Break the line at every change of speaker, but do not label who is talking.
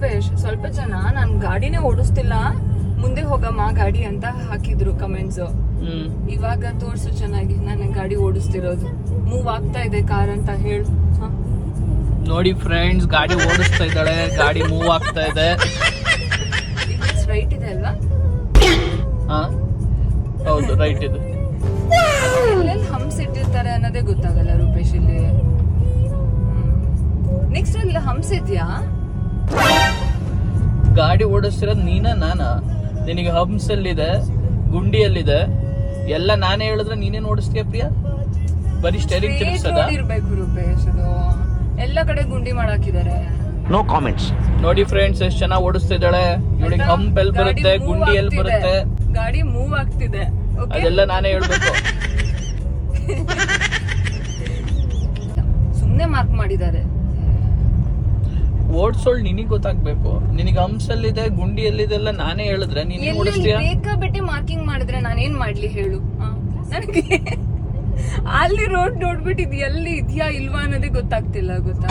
ರೂಪೇಶ್, ಸ್ವಲ್ಪ ಜನ ನಾನ್ ಗಾಡಿನೇ ಓಡಿಸ್ತಿಲ್ಲ ಮುಂದೆ ಹೋಗಮ್ಮ ಗಾಡಿ ಅಂತ ಹಾಕಿದ್ರು ಕಮೆಂಟ್ಸ್. ಇವಾಗ ತೋರ್ಸು ಚೆನ್ನಾಗಿ ನಾನು ಗಾಡಿ ಓಡಿಸ್ತಿರೋದು, ಮೂವ್ ಆಗ್ತಾ ಇದೆ ಕಾರ್ ಅಂತ ಹೇಳು.
ನೋಡಿ ಫ್ರೆಂಡ್ಸ್, ಗಾಡಿ ಓಡಿಸ್ತಾ ಇದ್ದಾಳೆ, ಗಾಡಿ ಮೂವ್ ಆಗ್ತಾ ಇದೆ.
ರೈಟ್ ಇದೆ ಅಲ್ವಾ?
ಹೌದು ರೈಟ್ ಇದೆ.
ಎಲ್ಲೆಲ್ಲಿ ಹಂಪ್ಸ್ ಇಟ್ಟಿರ್ತಾರೆ ಅನ್ನೋದೇ ಗೊತ್ತಾಗಲ್ಲ ರೂಪೇಶ್ ಇಲ್ಲಿ. ನೆಕ್ಸ್ಟ್ ಅಲ್ಲಿ ಹಂಪ್ಸ್ ಇದೆಯಾ?
ಗಾಡಿ ಓಡಿಸ್ತಿರೋದು ನೀನ ನಾನ? ನಿನಗೆ ಹಂಪ್ಸ್ ಎಲ್ಲಿದೆ, ಗುಂಡಿಯಲ್ಲಿದೆ ಎಲ್ಲ ನಾನೇ ಹೇಳಿದ್ರೆ ನೀನೇನ್ ಓಡಿಸ್ತೀಯ ಪ್ರಿಯಾ? ಬರೀ ಸ್ಟೇರಿಂಗ್ ತಿರುಗಿಸದ?
ಇರ್ಬೇಕು ರೂಪೇಶ್, ಅದು ಎಲ್ಲ ಕಡೆ ಗುಂಡಿ ಮಾಡಾಕಿದ್ದಾರೆ.
No comments. ನೋಡಿ ಫ್ರೆಂಡ್ಸ್, ಎಷ್ಟು ಚೆನ್ನಾಗಿ ಓಡಿಸ್ತಾ ಇದ್ದಾಳೆ. ಇವಳಿಗೆ ಹಂಪ್ ಎಲ್ಲಿ ಬರುತ್ತೆ, ಗುಂಡಿ ಎಲ್ಲಿ ಬರುತ್ತೆ,
ಗಾಡಿ ಮೂವ್ ಆಗ್ತಿದೆ,
ಅದೆಲ್ಲ ನಾನೇ ಹೇಳ್ಬೇಕು.
ಸುಮ್ನೆ ಮಾರ್ಕ್ ಮಾಡಿದ್ದಾರೆ.
ಓಡ್ಸೋಳ್ ನಿನಗ್ ಗೊತ್ತಾಗ್ಬೇಕು. ನಿನಗೆ ಹಂಪ್ಸ್ ಎಲ್ಲಿದೆ, ಗುಂಡಿ ಎಲ್ಲಿದೆ ಎಲ್ಲ ನಾನೇ ಹೇಳಿದ್ರೆ ನೀನ್ ಓಡಿಸ್ತೀಯ?
ಬೇಕಾಬಿಟ್ಟಿ ಮಾರ್ಕಿಂಗ್ ಮಾಡಿದ್ರೆ ನಾನೇನ್ ಮಾಡ್ಲಿ ಹೇಳು? ನನಗೆ ಅಲ್ಲಿ ರೋಡ್ ನೋಡ್ಬಿಟ್ಟಿದ್ ಎಲ್ಲಿ ಇದ್ಯಾ ಇಲ್ವಾ ಅನ್ನೋದೇ ಗೊತ್ತಾಗ್ತಿಲ್ಲ, ಗೊತ್ತಾ?